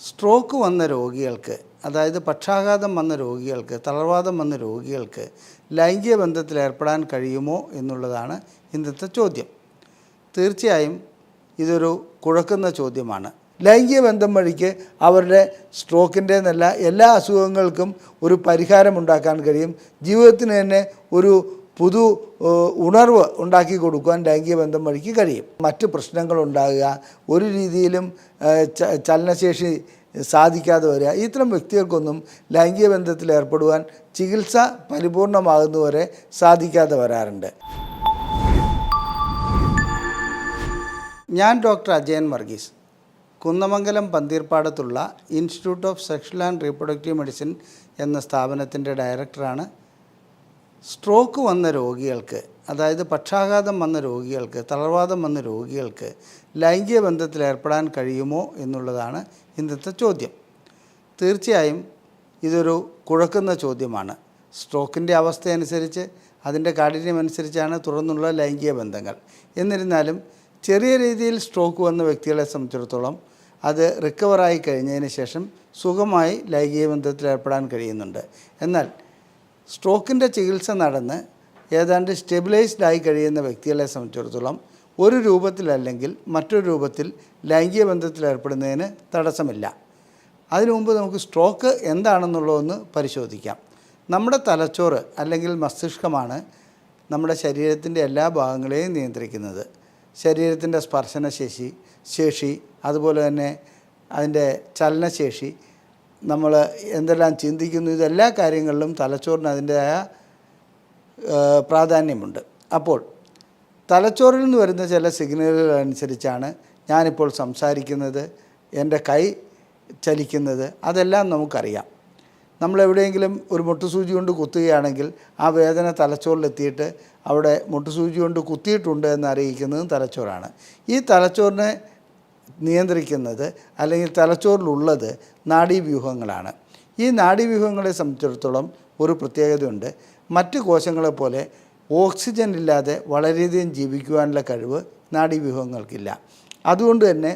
Stroke വന്ന രോഗികൾക്ക്, അതായത് പക്ഷാഘാതം വന്ന രോഗികൾക്ക്, തളർവാദം വന്ന രോഗികൾക്ക് ലൈംഗിക ബന്ധത്തിൽ ഏർപ്പെടാൻ കഴിയുമോ എന്നുള്ളതാണ് ഇന്നത്തെ ചോദ്യം. തീർച്ചയായും ഇതൊരു കുഴക്കുന്ന ചോദ്യമാണ്. ലൈംഗിക ബന്ധം വഴിക്ക് അവരുടെ സ്ട്രോക്കിൻ്റെ എന്നല്ല എല്ലാ അസുഖങ്ങൾക്കും ഒരു പരിഹാരമുണ്ടാക്കാൻ കഴിയും. ജീവിതത്തിന് തന്നെ ഒരു പുതു ഉണർവ് ഉണ്ടാക്കി കൊടുക്കുവാൻ ലൈംഗിക ബന്ധം വഴിക്ക് കഴിയും. മറ്റ് പ്രശ്നങ്ങളുണ്ടാകുക, ഒരു രീതിയിലും ചലനശേഷി സാധിക്കാതെ വരിക, ഇത്തരം വ്യക്തികൾക്കൊന്നും ലൈംഗിക ബന്ധത്തിൽ ഏർപ്പെടുവാൻ ചികിത്സ പരിപൂർണമാകുന്നവരെ സാധിക്കാതെ വരാറുണ്ട്. ഞാൻ ഡോക്ടർ അജയൻ വർഗീസ്, കുന്നമംഗലം പന്തീർപ്പാടത്തുള്ള institute of sexual and reproductive medicine എന്ന സ്ഥാപനത്തിൻ്റെ ഡയറക്ടറാണ്. സ്ട്രോക്ക് വന്ന രോഗികൾക്ക്, അതായത് പക്ഷാഘാതം വന്ന രോഗികൾക്ക്, തളർവാദം വന്ന രോഗികൾക്ക് ലൈംഗിക ബന്ധത്തിൽ ഏർപ്പെടാൻ കഴിയുമോ എന്നുള്ളതാണ് ഇന്നത്തെ ചോദ്യം. തീർച്ചയായും ഇതൊരു കുഴക്കുന്ന ചോദ്യമാണ്. സ്ട്രോക്കിൻ്റെ അവസ്ഥയനുസരിച്ച്, അതിൻ്റെ കാഠിന്യമനുസരിച്ചാണ് തുടർന്നുള്ള ലൈംഗിക ബന്ധങ്ങൾ. എന്നിരുന്നാലും ചെറിയ രീതിയിൽ സ്ട്രോക്ക് വന്ന വ്യക്തികളെ സംബന്ധിച്ചിടത്തോളം അത് റിക്കവറായി കഴിഞ്ഞതിന് ശേഷം സുഖമായി ലൈംഗിക ബന്ധത്തിൽ ഏർപ്പെടാൻ കഴിയുന്നുണ്ട്. എന്നാൽ സ്ട്രോക്കിൻ്റെ ചികിത്സ നടന്ന് ഏതാണ്ട് സ്റ്റെബിലൈസ്ഡ് ആയി കഴിയുന്ന വ്യക്തികളെ സംബന്ധിച്ചിടത്തോളം ഒരു രൂപത്തിലല്ലെങ്കിൽ മറ്റൊരു രൂപത്തിൽ ലൈംഗിക ബന്ധത്തിൽ ഏർപ്പെടുന്നതിന് തടസ്സമില്ല. അതിനു മുമ്പ് നമുക്ക് സ്ട്രോക്ക് എന്താണെന്നുള്ളതൊന്ന് പരിശോധിക്കാം. നമ്മുടെ തലച്ചോറ് അല്ലെങ്കിൽ മസ്തിഷ്കമാണ് നമ്മുടെ ശരീരത്തിൻ്റെ എല്ലാ ഭാഗങ്ങളെയും നിയന്ത്രിക്കുന്നത്. ശരീരത്തിൻ്റെ സ്പർശനശേഷി, അതുപോലെ തന്നെ അതിൻ്റെ ചലനശേഷി, നമ്മൾ എന്തെല്ലാം ചിന്തിക്കുന്നു, ഇതെല്ലാ കാര്യങ്ങളിലും തലച്ചോറിന് അതിൻ്റെതായ പ്രാധാന്യമുണ്ട്. അപ്പോൾ തലച്ചോറിൽ നിന്ന് വരുന്ന ചില സിഗ്നലുകൾ അനുസരിച്ചാണ് ഞാനിപ്പോൾ സംസാരിക്കുന്നത്, എൻ്റെ കൈ ചലിക്കുന്നത്, അതെല്ലാം നമുക്കറിയാം. നമ്മളെവിടെയെങ്കിലും ഒരു മുട്ടുസൂചി കൊണ്ട് കുത്തുകയാണെങ്കിൽ ആ വേദന തലച്ചോറിലെത്തിയിട്ട് അവിടെ മുട്ടുസൂചി കൊണ്ട് കുത്തിയിട്ടുണ്ട് എന്ന് അറിയിക്കുന്നതും തലച്ചോറാണ്. ഈ തലച്ചോറിനെ നിയന്ത്രിക്കുന്നത് അല്ലെങ്കിൽ തലച്ചോറിലുള്ളത് നാഡീവ്യൂഹങ്ങളാണ്. ഈ നാഡീവ്യൂഹങ്ങളെ സംബന്ധിച്ചിടത്തോളം ഒരു പ്രത്യേകതയുണ്ട്. മറ്റ് കോശങ്ങളെപ്പോലെ ഓക്സിജൻ ഇല്ലാതെ വളരെയധികം ജീവിക്കുവാനുള്ള കഴിവ് നാഡീവ്യൂഹങ്ങൾക്കില്ല. അതുകൊണ്ട് തന്നെ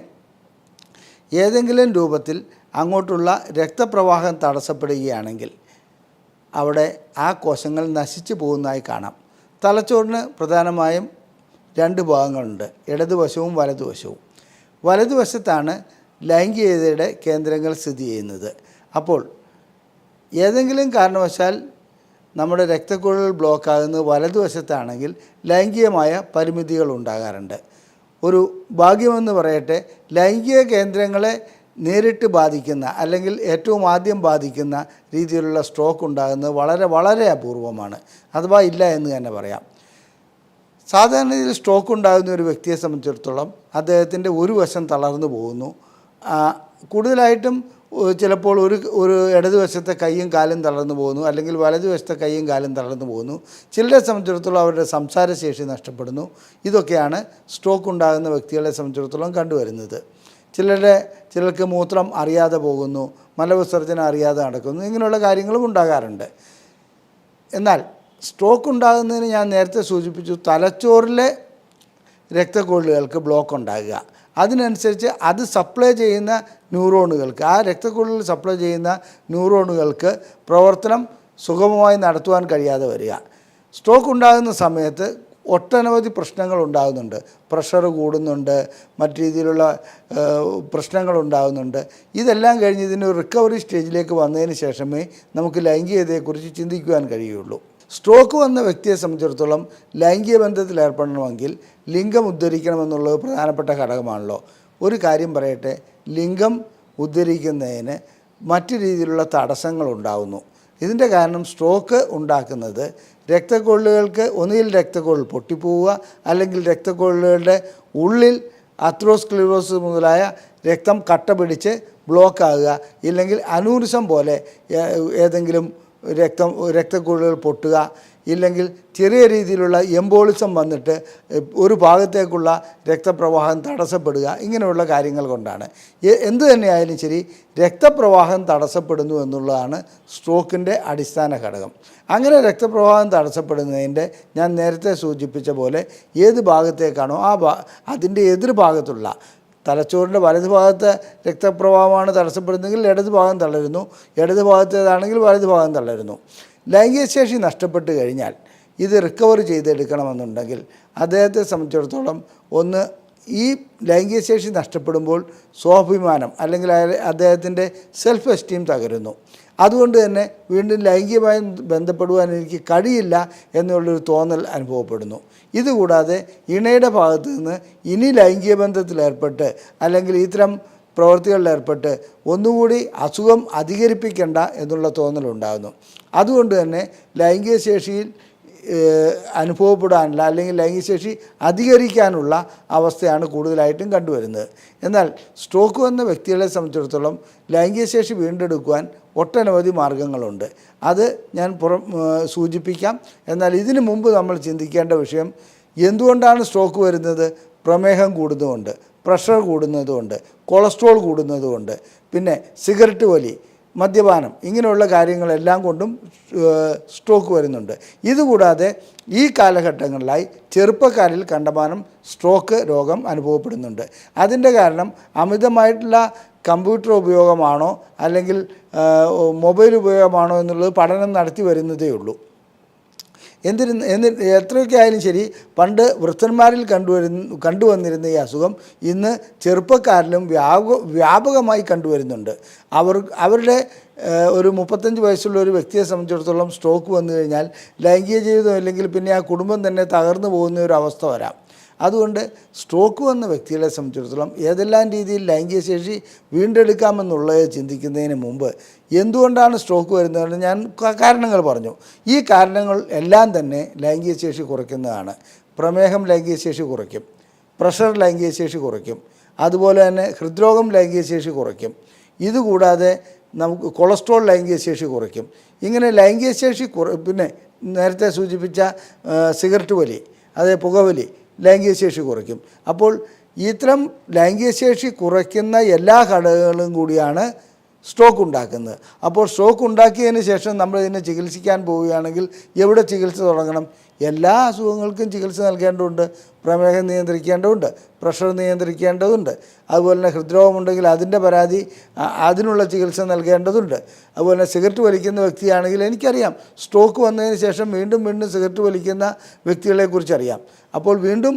ഏതെങ്കിലും രൂപത്തിൽ അങ്ങോട്ടുള്ള രക്തപ്രവാഹം തടസ്സപ്പെടുകയാണെങ്കിൽ അവിടെ ആ കോശങ്ങൾ നശിച്ചു പോകുന്നതായി കാണാം. തലച്ചോറിന് പ്രധാനമായും രണ്ട് ഭാഗങ്ങളുണ്ട്, ഇടതുവശവും വലതുവശവും. വലതുവശത്താണ് ലൈംഗികതയുടെ കേന്ദ്രങ്ങൾ സ്ഥിതി ചെയ്യുന്നത്. അപ്പോൾ ഏതെങ്കിലും കാരണവശാൽ നമ്മുടെ രക്തക്കുഴൽ ബ്ലോക്കാകുന്നത് വലതുവശത്താണെങ്കിൽ ലൈംഗികമായ പരിമിതികൾ ഉണ്ടാകാറുണ്ട്. ഒരു ഭാഗ്യമെന്ന് പറയട്ടെ, ലൈംഗിക കേന്ദ്രങ്ങളെ നേരിട്ട് ബാധിക്കുന്ന അല്ലെങ്കിൽ ഏറ്റവും ആദ്യം ബാധിക്കുന്ന രീതിയിലുള്ള സ്ട്രോക്ക് ഉണ്ടാകുന്നത് വളരെ വളരെ അപൂർവമാണ്, അഥവാ ഇല്ല എന്ന് തന്നെ പറയാം. സാധാരണ രീതിയിൽ സ്ട്രോക്ക് ഉണ്ടാകുന്ന ഒരു വ്യക്തിയെ സംബന്ധിച്ചിടത്തോളം അദ്ദേഹത്തിൻ്റെ ഒരു വശം തളർന്നു പോകുന്നു. കൂടുതലായിട്ടും ചിലപ്പോൾ ഒരു ഇടതുവശത്തെ കൈയും കാലും തളർന്നു പോകുന്നു, അല്ലെങ്കിൽ വലതുവശത്തെ കൈയും കാലും തളർന്നു പോകുന്നു. ചിലരെ സംബന്ധിച്ചിടത്തോളം അവരുടെ സംസാരശേഷി നഷ്ടപ്പെടുന്നു. ഇതൊക്കെയാണ് സ്ട്രോക്ക് ഉണ്ടാകുന്ന വ്യക്തികളെ സംബന്ധിച്ചിടത്തോളം കണ്ടുവരുന്നത്. ചിലർക്ക് മൂത്രം അറിയാതെ പോകുന്നു, മലവിസർജനം അറിയാതെ നടക്കുന്നു, ഇങ്ങനെയുള്ള കാര്യങ്ങളും ഉണ്ടാകാറുണ്ട്. എന്നാൽ സ്ട്രോക്ക് ഉണ്ടാകുന്നതിന് ഞാൻ നേരത്തെ സൂചിപ്പിച്ചു, തലച്ചോറിലെ രക്തക്കുഴലുകൾക്ക് ബ്ലോക്ക് ഉണ്ടാകുക, അതിനനുസരിച്ച് അത് സപ്ലൈ ചെയ്യുന്ന ന്യൂറോണുകൾക്ക്, ആ രക്തക്കുഴലിൽ സപ്ലൈ ചെയ്യുന്ന ന്യൂറോണുകൾക്ക് പ്രവർത്തനം സുഗമമായി നടത്തുവാൻ കഴിയാതെ വരിക. സ്ട്രോക്ക് ഉണ്ടാകുന്ന സമയത്ത് ഒട്ടനവധി പ്രശ്നങ്ങൾ ഉണ്ടാകുന്നുണ്ട്. പ്രഷർ കൂടുന്നുണ്ട്, മറ്റു രീതിയിലുള്ള പ്രശ്നങ്ങളുണ്ടാകുന്നുണ്ട്. ഇതെല്ലാം കഴിഞ്ഞ് ഇതിൻ്റെ റിക്കവറി സ്റ്റേജിലേക്ക് വന്നതിന് ശേഷമേ നമുക്ക് ലൈംഗികതയെക്കുറിച്ച് ചിന്തിക്കുവാൻ കഴിയുള്ളൂ. സ്ട്രോക്ക് വന്ന വ്യക്തിയെ സംബന്ധിച്ചിടത്തോളം ലൈംഗിക ബന്ധത്തിൽ ഏർപ്പെടണമെങ്കിൽ ലിംഗം ഉദ്ധരിക്കണമെന്നുള്ളത് പ്രധാനപ്പെട്ട ഘടകമാണല്ലോ. ഒരു കാര്യം പറയട്ടെ, ലിംഗം ഉദ്ധരിക്കുന്നതിന് മറ്റു രീതിയിലുള്ള തടസ്സങ്ങളുണ്ടാകുന്നു. ഇതിൻ്റെ കാരണം സ്ട്രോക്ക് ഉണ്ടാക്കുന്നത് രക്തക്കൊഴലുകൾക്ക് ഒന്നുകിൽ രക്തക്കൊഴൽ പൊട്ടിപ്പോവുക, അല്ലെങ്കിൽ രക്തക്കൊഴലുകളുടെ ഉള്ളിൽ അത്രോസ്ക്ലിറോസിസ് മുതലായ രക്തം കട്ട പിടിച്ച് ബ്ലോക്കാകുക, ഇല്ലെങ്കിൽ അനൂറിസം പോലെ ഏതെങ്കിലും രക്തക്കുഴലുകൾ പൊട്ടുക, ഇല്ലെങ്കിൽ ചെറിയ രീതിയിലുള്ള എംബോളിസം വന്നിട്ട് ഒരു ഭാഗത്തേക്കുള്ള രക്തപ്രവാഹം തടസ്സപ്പെടുക, ഇങ്ങനെയുള്ള കാര്യങ്ങൾ കൊണ്ടാണ്. എന്തു തന്നെയായാലും ശരി, രക്തപ്രവാഹം തടസ്സപ്പെടുന്നു എന്നുള്ളതാണ് സ്ട്രോക്കിൻ്റെ അടിസ്ഥാന ഘടകം. അങ്ങനെ രക്തപ്രവാഹം തടസ്സപ്പെടുന്നതിൻ്റെ ഞാൻ നേരത്തെ സൂചിപ്പിച്ച പോലെ ഏത് ഭാഗത്തേക്കാണോ അതിൻ്റെ എതിർഭാഗത്തുള്ള തലച്ചോറിൻ്റെ വലതുഭാഗത്തെ രക്തപ്രവാഹമാണ് തടസ്സപ്പെടുന്നതെങ്കിൽ ഇടതുഭാഗം തളരുന്നു, ഇടതുഭാഗത്തേതാണെങ്കിൽ വലതുഭാഗം തളരുന്നു. ലൈംഗിക ശേഷി നഷ്ടപ്പെട്ട് കഴിഞ്ഞാൽ ഇത് റിക്കവർ ചെയ്തെടുക്കണമെന്നുണ്ടെങ്കിൽ അദ്ദേഹത്തെ സംബന്ധിച്ചിടത്തോളം ഒന്ന് ഈ ലൈംഗിക ശേഷി നഷ്ടപ്പെടുമ്പോൾ സ്വാഭിമാനം അല്ലെങ്കിൽ അദ്ദേഹത്തിൻ്റെ സെൽഫ് എസ്റ്റീം തകരുന്നു. അതുകൊണ്ട് തന്നെ വീണ്ടും ലൈംഗികമായി ബന്ധപ്പെടുവാൻ എനിക്ക് കഴിയില്ല എന്നുള്ളൊരു തോന്നൽ അനുഭവപ്പെടുന്നു. ഇതുകൂടാതെ ഇണയുടെ ഭാഗത്ത് നിന്ന് ഇനി ലൈംഗിക ബന്ധത്തിലേർപ്പെട്ട് അല്ലെങ്കിൽ ഇത്തരം പ്രവൃത്തികളിലേർപ്പെട്ട് ഒന്നുകൂടി അസുഖം അധികരിപ്പിക്കേണ്ട എന്നുള്ള തോന്നലുണ്ടാകുന്നു. അതുകൊണ്ട് തന്നെ ലൈംഗിക ശേഷിയിൽ അനുഭവപ്പെടാനുള്ള അല്ലെങ്കിൽ ലൈംഗികശേഷി അധികരിക്കാനുള്ള അവസ്ഥയാണ് കൂടുതലായിട്ടും കണ്ടുവരുന്നത്. എന്നാൽ സ്ട്രോക്ക് വന്ന വ്യക്തികളെ സംബന്ധിച്ചിടത്തോളം ലൈംഗികശേഷി വീണ്ടെടുക്കുവാൻ ഒട്ടനവധി മാർഗങ്ങളുണ്ട്. അത് ഞാൻ സൂചിപ്പിക്കാം. എന്നാൽ ഇതിനു മുമ്പ് നമ്മൾ ചിന്തിക്കേണ്ട വിഷയം, എന്തുകൊണ്ടാണ് സ്ട്രോക്ക് വരുന്നത്? പ്രമേഹം കൂടുന്നതുകൊണ്ട്, പ്രഷർ കൂടുന്നതുകൊണ്ട്, കൊളസ്ട്രോൾ കൂടുന്നതുകൊണ്ട്, പിന്നെ സിഗരറ്റ് വലി, മദ്യപാനം, ഇങ്ങനെയുള്ള കാര്യങ്ങളെല്ലാം കൊണ്ടും സ്ട്രോക്ക് വരുന്നുണ്ട്. ഇതുകൂടാതെ ഈ കാലഘട്ടങ്ങളിലായി ചെറുപ്പക്കാരിൽ കണ്ടമാനം സ്ട്രോക്ക് രോഗം അനുഭവപ്പെടുന്നുണ്ട്. അതിൻ്റെ കാരണം അമിതമായിട്ടുള്ള കമ്പ്യൂട്ടർ ഉപയോഗമാണോ അല്ലെങ്കിൽ മൊബൈൽ ഉപയോഗമാണോ എന്നുള്ളത് പഠനം നടത്തി വരുന്നതേ ഉള്ളൂ. എത്രയൊക്കെ ആയാലും ശരി, പണ്ട് വൃദ്ധന്മാരിൽ കണ്ടുവന്നിരുന്ന ഈ അസുഖം ഇന്ന് ചെറുപ്പക്കാരിലും വ്യാപകമായി കണ്ടുവരുന്നുണ്ട്. അവരുടെ ഒരു 35 വയസ്സുള്ള ഒരു വ്യക്തിയെ സംബന്ധിച്ചിടത്തോളം സ്ട്രോക്ക് വന്നു കഴിഞ്ഞാൽ ലൈംഗിക ജീവിതം അല്ലെങ്കിൽ പിന്നെ ആ കുടുംബം തന്നെ തകർന്നു പോകുന്ന ഒരു അവസ്ഥ വരാം. അതുകൊണ്ട് സ്ട്രോക്ക് വന്ന വ്യക്തികളെ സംബന്ധിച്ചിടത്തോളം ഏതെല്ലാം രീതിയിൽ ലൈംഗിക ശേഷി വീണ്ടെടുക്കാമെന്നുള്ളത് ചിന്തിക്കുന്നതിന് മുമ്പ് എന്തുകൊണ്ടാണ് സ്ട്രോക്ക് വരുന്നതെന്ന് ഞാൻ കാരണങ്ങൾ പറഞ്ഞു. ഈ കാരണങ്ങൾ എല്ലാം തന്നെ ലൈംഗിക ശേഷി കുറയ്ക്കുന്നതാണ്. പ്രമേഹം ലൈംഗിക ശേഷി കുറയ്ക്കും, പ്രഷർ ലൈംഗിക ശേഷി കുറയ്ക്കും, അതുപോലെ തന്നെ ഹൃദ്രോഗം ലൈംഗിക ശേഷി കുറയ്ക്കും. ഇതുകൂടാതെ നമുക്ക് കൊളസ്ട്രോൾ ലൈംഗിക ശേഷി കുറയ്ക്കും. ഇങ്ങനെ ലൈംഗിക ശേഷി പിന്നെ നേരത്തെ സൂചിപ്പിച്ച സിഗരറ്റ് വലി, അതേ പുകവലി ലൈംഗിക ശേഷി കുറയ്ക്കും. അപ്പോൾ ഇത്തരം ലൈംഗിക ശേഷി കുറയ്ക്കുന്ന എല്ലാ ഘടകങ്ങളും കൂടിയാണ് സ്ട്രോക്ക് ഉണ്ടാക്കുന്നത്. അപ്പോൾ സ്ട്രോക്ക് ഉണ്ടാക്കിയതിന് ശേഷം നമ്മൾ ഇതിനെ ചികിത്സിക്കാൻ പോവുകയാണെങ്കിൽ എവിടെ ചികിത്സ തുടങ്ങണം? എല്ലാ അസുഖങ്ങൾക്കും ചികിത്സ നൽകേണ്ടതുണ്ട്. പ്രമേഹം നിയന്ത്രിക്കേണ്ടതുണ്ട്, പ്രഷർ നിയന്ത്രിക്കേണ്ടതുണ്ട്, അതുപോലെ തന്നെ ഹൃദ്രോഗമുണ്ടെങ്കിൽ അതിൻ്റെ പരാതി അതിനുള്ള ചികിത്സ നൽകേണ്ടതുണ്ട്. അതുപോലെ തന്നെ സിഗരറ്റ് വലിക്കുന്ന വ്യക്തിയാണെങ്കിൽ എനിക്കറിയാം, സ്ട്രോക്ക് വന്നതിന് ശേഷം വീണ്ടും സിഗരറ്റ് വലിക്കുന്ന വ്യക്തികളെക്കുറിച്ചറിയാം. അപ്പോൾ വീണ്ടും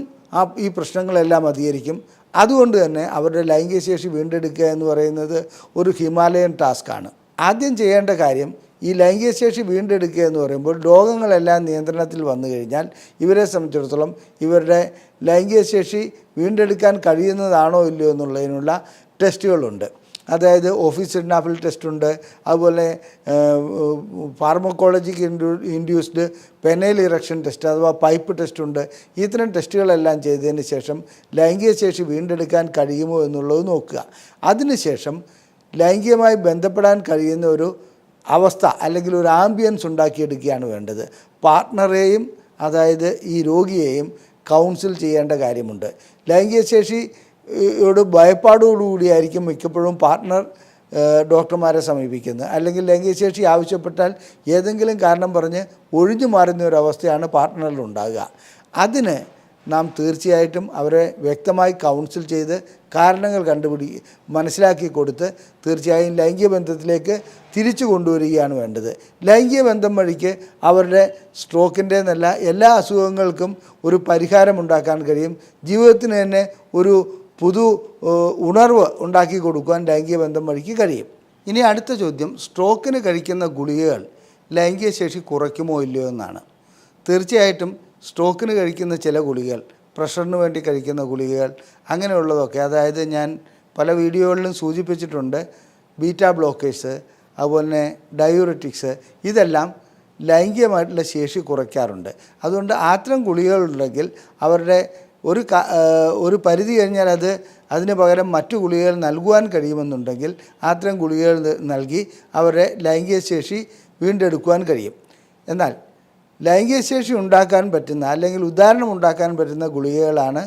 ഈ പ്രശ്നങ്ങളെല്ലാം അധികരിക്കും. അതുകൊണ്ട് തന്നെ അവരുടെ ലൈംഗിക ശേഷി വീണ്ടെടുക്കുക എന്ന് പറയുന്നത് ഒരു ഹിമാലയൻ ടാസ്ക്കാണ്. ആദ്യം ചെയ്യേണ്ട കാര്യം ഈ ലൈംഗിക ശേഷി വീണ്ടെടുക്കുക എന്ന് പറയുമ്പോൾ രോഗങ്ങളെല്ലാം നിയന്ത്രണത്തിൽ വന്നു കഴിഞ്ഞാൽ ഇവരെ സംബന്ധിച്ചിടത്തോളം ഇവരുടെ ലൈംഗിക ശേഷി വീണ്ടെടുക്കാൻ കഴിയുന്നതാണോ ഇല്ലയോ എന്നുള്ളതിനുള്ള ടെസ്റ്റുകളുണ്ട്. അതായത് ഓഫീസിഡ്നാഫിൽ ടെസ്റ്റുണ്ട്, അതുപോലെ ഫാർമക്കോളജിക്ക് ഇൻഡ്യൂസ്ഡ് പെനൈൽ ഇറക്ഷൻ ടെസ്റ്റ് അഥവാ പൈപ്പ് ടെസ്റ്റുണ്ട്. ഇത്തരം ടെസ്റ്റുകളെല്ലാം ചെയ്തതിന് ശേഷം ലൈംഗിക ശേഷി വീണ്ടെടുക്കാൻ കഴിയുമോ എന്നുള്ളത് നോക്കുക. അതിനുശേഷം ലൈംഗികമായി ബന്ധപ്പെടാൻ കഴിയുന്ന ഒരു അവസ്ഥ അല്ലെങ്കിൽ ഒരു ആംബിയൻസ് ഉണ്ടാക്കിയെടുക്കുകയാണ് വേണ്ടത്. പാർട്ട്ണറെയും അതായത് ഈ രോഗിയെയും കൗൺസിൽ ചെയ്യേണ്ട കാര്യമുണ്ട്. ലൈംഗിക ശേഷിയോട് ഭയപ്പാടോടുകൂടിയായിരിക്കും മിക്കപ്പോഴും പാർട്ട്ണർ ഡോക്ടർമാരെ സമീപിക്കുന്നത്. അല്ലെങ്കിൽ ലൈംഗിക ശേഷി ആവശ്യപ്പെട്ടാൽ ഏതെങ്കിലും കാരണം പറഞ്ഞ് ഒഴിഞ്ഞു മാറുന്ന ഒരവസ്ഥയാണ് പാർട്ട്ണറിൽ ഉണ്ടാകുക. അതിന് നാം തീർച്ചയായിട്ടും അവരെ വ്യക്തമായി കൗൺസിൽ ചെയ്ത് കാരണങ്ങൾ മനസ്സിലാക്കി കൊടുത്ത് തീർച്ചയായും ലൈംഗിക ബന്ധത്തിലേക്ക് തിരിച്ചു കൊണ്ടുവരികയാണ് വേണ്ടത്. ലൈംഗിക ബന്ധം വഴിക്ക് അവരുടെ സ്ട്രോക്കിൻ്റെ എന്നല്ല എല്ലാ അസുഖങ്ങൾക്കും ഒരു പരിഹാരമുണ്ടാക്കാൻ കഴിയും. ജീവിതത്തിന് തന്നെ ഒരു ഉണർവ് ഉണ്ടാക്കി കൊടുക്കുവാൻ ലൈംഗിക ബന്ധം വഴിക്ക് കഴിയും. ഇനി അടുത്ത ചോദ്യം, സ്ട്രോക്കിന് കഴിക്കുന്ന ഗുളികകൾ ലൈംഗിക ശേഷി കുറയ്ക്കുമോ ഇല്ലയോ എന്നാണ്. തീർച്ചയായിട്ടും സ്ട്രോക്കിന് കഴിക്കുന്ന ചില ഗുളികകൾ, പ്രഷറിന് വേണ്ടി കഴിക്കുന്ന ഗുളികകൾ, അങ്ങനെയുള്ളതൊക്കെ, അതായത് ഞാൻ പല വീഡിയോകളിലും സൂചിപ്പിച്ചിട്ടുണ്ട്, ബീറ്റാ ബ്ലോക്കേഴ്സ്, അതുപോലെ തന്നെ ഡയൂററ്റിക്സ്, ഇതെല്ലാം ലൈംഗികമായിട്ടുള്ള ശേഷി കുറയ്ക്കാറുണ്ട്. അതുകൊണ്ട് അത്തരം ഗുളികകളുണ്ടെങ്കിൽ അവരുടെ ഒരു പരിധി കഴിഞ്ഞാൽ അതിന് പകരം മറ്റു ഗുളികകൾ നൽകുവാൻ കഴിയുമെന്നുണ്ടെങ്കിൽ അത്തരം ഗുളികകൾ നൽകി അവരുടെ ലൈംഗിക ശേഷി വീണ്ടെടുക്കുവാൻ കഴിയും. എന്നാൽ ലൈംഗിക ശേഷി ഉണ്ടാക്കാൻ പറ്റുന്ന അല്ലെങ്കിൽ ഉദാഹരണം ഉണ്ടാക്കാൻ പറ്റുന്ന ഗുളികകളാണ്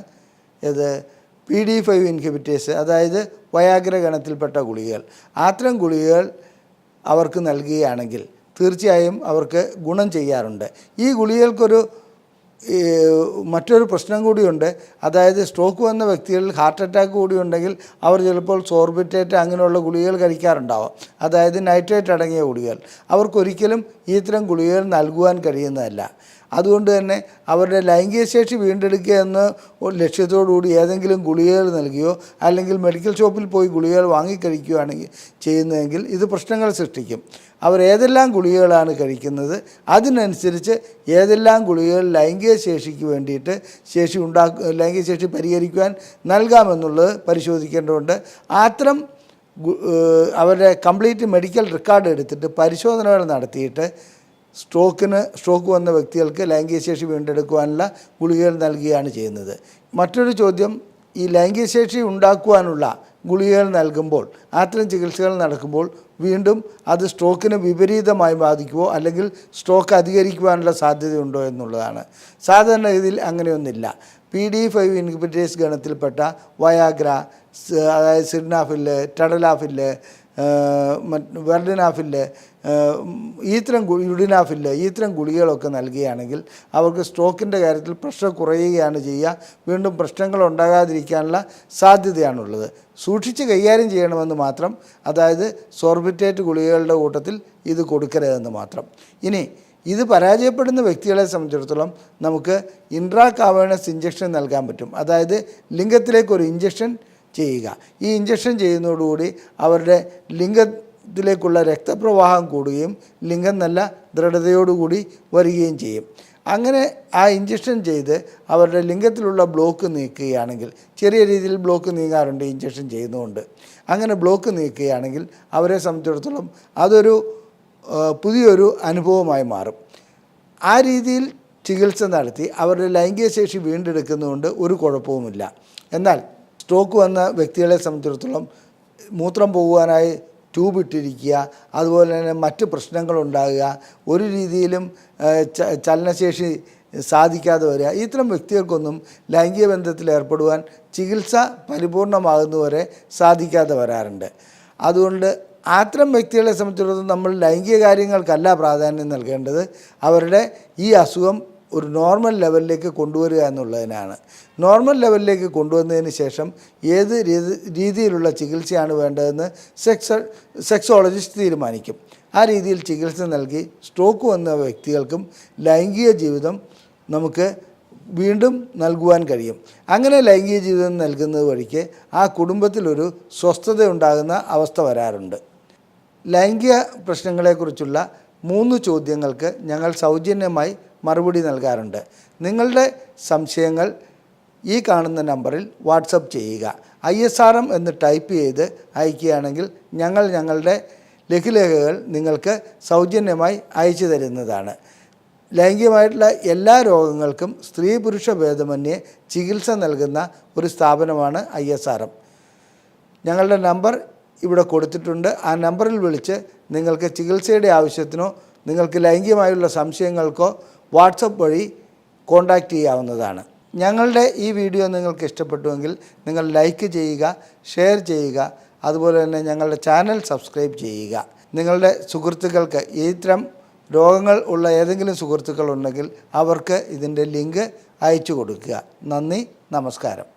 PD5 ഇൻഹിബിറ്റേഴ്സ്, അതായത് വയാഗ്ര ഗണത്തിൽപ്പെട്ട ഗുളികകൾ. അത്തരം ഗുളികകൾ അവർക്ക് നൽകുകയാണെങ്കിൽ തീർച്ചയായും അവർക്ക് ഗുണം ചെയ്യാറുണ്ട്. ഈ ഗുളികകൾക്കൊരു ഈ മറ്റൊരു പ്രശ്നം കൂടിയുണ്ട്. അതായത് സ്ട്രോക്ക് വന്ന വ്യക്തികളിൽ ഹാർട്ട് അറ്റാക്ക് കൂടി ഉണ്ടെങ്കിൽ അവർ ചിലപ്പോൾ സോർബിറ്റേറ്റ് അങ്ങനെയുള്ള ഗുളികകൾ കഴിക്കാറുണ്ടാവാം. അതായത് നൈട്രേറ്റ് അടങ്ങിയ ഗുളികകൾ. അവർക്കൊരിക്കലും ഇത്തരം ഗുളികകൾ നൽകുവാൻ കഴിയുന്നതല്ല. അതുകൊണ്ട് തന്നെ അവരുടെ ലൈംഗിക ശേഷി വീണ്ടെടുക്കുക എന്ന ഒരു ലക്ഷ്യത്തോടുകൂടി ഏതെങ്കിലും ഗുളികകൾ നൽകുകയോ അല്ലെങ്കിൽ മെഡിക്കൽ ഷോപ്പിൽ പോയി ഗുളികകൾ വാങ്ങിക്കഴിക്കുകയാണെങ്കിൽ ചെയ്യുന്നതെങ്കിൽ ഇത് പ്രശ്നങ്ങൾ സൃഷ്ടിക്കും. അവർ ഏതെല്ലാം ഗുളികകളാണ് കഴിക്കുന്നത് അതിനനുസരിച്ച് ഏതെല്ലാം ഗുളികകൾ ലൈംഗിക ശേഷിക്ക് വേണ്ടിയിട്ട് ലൈംഗിക ശേഷി പരിഹരിക്കുവാൻ നൽകാമെന്നുള്ളത് പരിശോധിക്കേണ്ടതുണ്ട്. അത്തരം അവരുടെ കംപ്ലീറ്റ് മെഡിക്കൽ റെക്കോർഡ് എടുത്തിട്ട് പരിശോധനകൾ നടത്തിയിട്ട് സ്ട്രോക്ക് വന്ന വ്യക്തികൾക്ക് ലൈംഗിക ശേഷി വീണ്ടെടുക്കുവാനുള്ള ഗുളികകൾ നൽകുകയാണ് ചെയ്യുന്നത്. മറ്റൊരു ചോദ്യം, ഈ ലൈംഗിക ശേഷി ഉണ്ടാക്കുവാനുള്ള ഗുളികകൾ നൽകുമ്പോൾ അത്തരം ചികിത്സകൾ നടക്കുമ്പോൾ വീണ്ടും അത് സ്ട്രോക്കിന് വിപരീതമായി ബാധിക്കുമോ അല്ലെങ്കിൽ സ്ട്രോക്ക് അധികരിക്കുവാനുള്ള സാധ്യതയുണ്ടോ എന്നുള്ളതാണ്. സാധാരണഗതിയിൽ അങ്ങനെയൊന്നുമില്ല. PDE5 ഇൻഹിബിറ്റേഴ്സ് ഗണത്തിൽപ്പെട്ട വയാഗ്ര, അതായത് സിഡ്നാഫില്, ടഡലാഫില്, വെർഡിനാഫില്, യുഡിനാഫില് ഇത്തരം ഗുളികകളൊക്കെ നൽകുകയാണെങ്കിൽ അവർക്ക് സ്ട്രോക്കിൻ്റെ കാര്യത്തിൽ പ്രഷർ കുറയുകയാണ് ചെയ്യുക. വീണ്ടും പ്രശ്നങ്ങൾ ഉണ്ടാകാതിരിക്കാനുള്ള സാധ്യതയാണുള്ളത്. സൂക്ഷിച്ച് കൈകാര്യം ചെയ്യണമെന്ന് മാത്രം. അതായത് സോർബിറ്റേറ്റ് ഗുളികകളുടെ കൂട്ടത്തിൽ ഇത് കൊടുക്കരുതെന്ന് മാത്രം. ഇനി ഇത് പരാജയപ്പെടുന്ന വ്യക്തികളെ സംബന്ധിച്ചിടത്തോളം നമുക്ക് ഇൻട്രാ കാവേണസ് ഇഞ്ചക്ഷൻ നൽകാൻ പറ്റും. അതായത് ലിംഗത്തിലേക്കൊരു ഇഞ്ചക്ഷൻ ചെയ്യുക. ഈ ഇഞ്ചക്ഷൻ ചെയ്യുന്നതോടുകൂടി അവരുടെ ലിംഗത്തിലേക്കുള്ള രക്തപ്രവാഹം കൂടുകയും ലിംഗം നല്ല ദൃഢതയോടുകൂടി വരികയും ചെയ്യും. അങ്ങനെ ആ ഇഞ്ചക്ഷൻ ചെയ്ത് അവരുടെ ലിംഗത്തിലുള്ള ബ്ലോക്ക് നീക്കുകയാണെങ്കിൽ, ചെറിയ രീതിയിൽ ബ്ലോക്ക് നീങ്ങാറുണ്ട് ഇഞ്ചക്ഷൻ ചെയ്യുന്നതുകൊണ്ട്, അങ്ങനെ ബ്ലോക്ക് നീക്കുകയാണെങ്കിൽ അവരെ സംബന്ധിച്ചിടത്തോളം അതൊരു പുതിയൊരു അനുഭവമായി മാറും. ആ രീതിയിൽ ചികിത്സ നടത്തി അവരുടെ ലൈംഗിക ശേഷി വീണ്ടെടുക്കുന്നതുകൊണ്ട് ഒരു കുഴപ്പവുമില്ല. എന്നാൽ സ്ട്രോക്ക് വന്ന വ്യക്തികളെ സംബന്ധിച്ചിടത്തോളം മൂത്രം പോകുവാനായി ട്യൂബ് ഇട്ടിരിക്കുക, അതുപോലെ തന്നെ മറ്റ് പ്രശ്നങ്ങളുണ്ടാകുക, ഒരു രീതിയിലും ചലനശേഷി സാധിക്കാതെ വരിക, ഇത്തരം വ്യക്തികൾക്കൊന്നും ലൈംഗിക ബന്ധത്തിൽ ഏർപ്പെടുവാൻ ചികിത്സ പരിപൂർണമാകുന്നവരെ സാധിക്കാതെ വരാറുണ്ട്. അതുകൊണ്ട് അത്തരം വ്യക്തികളെ സംബന്ധിച്ചിടത്തോളം നമ്മൾ ലൈംഗിക കാര്യങ്ങൾക്കല്ല പ്രാധാന്യം നൽകേണ്ടത്, അവരുടെ ഈ അസുഖം ഒരു നോർമൽ ലെവലിലേക്ക് കൊണ്ടുവരിക എന്നുള്ളതിനാണ്. നോർമൽ ലെവലിലേക്ക് കൊണ്ടുവന്നതിന് ശേഷം ഏത് രീതിയിലുള്ള ചികിത്സയാണ് വേണ്ടതെന്ന് സെക്സോളജിസ്റ്റ് തീരുമാനിക്കും. ആ രീതിയിൽ ചികിത്സ നൽകി സ്ട്രോക്ക് വന്ന വ്യക്തികൾക്കും ലൈംഗിക ജീവിതം നമുക്ക് വീണ്ടും നൽകുവാൻ കഴിയും. അങ്ങനെ ലൈംഗിക ജീവിതം നൽകുന്നത് വഴിക്ക് ആ കുടുംബത്തിലൊരു സ്വസ്ഥത ഉണ്ടാകുന്ന അവസ്ഥ വരാറുണ്ട്. ലൈംഗിക പ്രശ്നങ്ങളെക്കുറിച്ചുള്ള 3 ചോദ്യങ്ങൾക്ക് ഞങ്ങൾ സൗജന്യമായി മറുപടി നൽകാറുണ്ട്. നിങ്ങളുടെ സംശയങ്ങൾ ഈ കാണുന്ന നമ്പറിൽ വാട്സപ്പ് ചെയ്യുക. ISRM എന്ന് ടൈപ്പ് ചെയ്ത് അയക്കുകയാണെങ്കിൽ ഞങ്ങളുടെ ലഘുലേഖകൾ നിങ്ങൾക്ക് സൗജന്യമായി അയച്ചു തരുന്നതാണ്. ലൈംഗികമായിട്ടുള്ള എല്ലാ രോഗങ്ങൾക്കും സ്ത്രീ പുരുഷ ഭേദമന്യേ ചികിത്സ നൽകുന്ന ഒരു സ്ഥാപനമാണ് ISRM. ഞങ്ങളുടെ നമ്പർ ഇവിടെ കൊടുത്തിട്ടുണ്ട്. ആ നമ്പറിൽ വിളിച്ച് നിങ്ങൾക്ക് ചികിത്സയുടെ ആവശ്യത്തിനോ നിങ്ങൾക്ക് ലൈംഗികമായുള്ള സംശയങ്ങൾക്കോ വാട്സപ്പ് വഴി കോൺടാക്റ്റ് ചെയ്യാവുന്നതാണ്. ഞങ്ങളുടെ ഈ വീഡിയോ നിങ്ങൾക്ക് ഇഷ്ടപ്പെട്ടുവെങ്കിൽ നിങ്ങൾ ലൈക്ക് ചെയ്യുക, ഷെയർ ചെയ്യുക, അതുപോലെ തന്നെ ഞങ്ങളുടെ ചാനൽ സബ്സ്ക്രൈബ് ചെയ്യുക. നിങ്ങളുടെ സുഹൃത്തുക്കൾക്ക് ഇത്തരം രോഗങ്ങൾ ഉള്ള ഏതെങ്കിലും സുഹൃത്തുക്കളുണ്ടെങ്കിൽ അവർക്ക് ഇതിൻ്റെ ലിങ്ക് അയച്ചു കൊടുക്കുക. നന്ദി, നമസ്കാരം.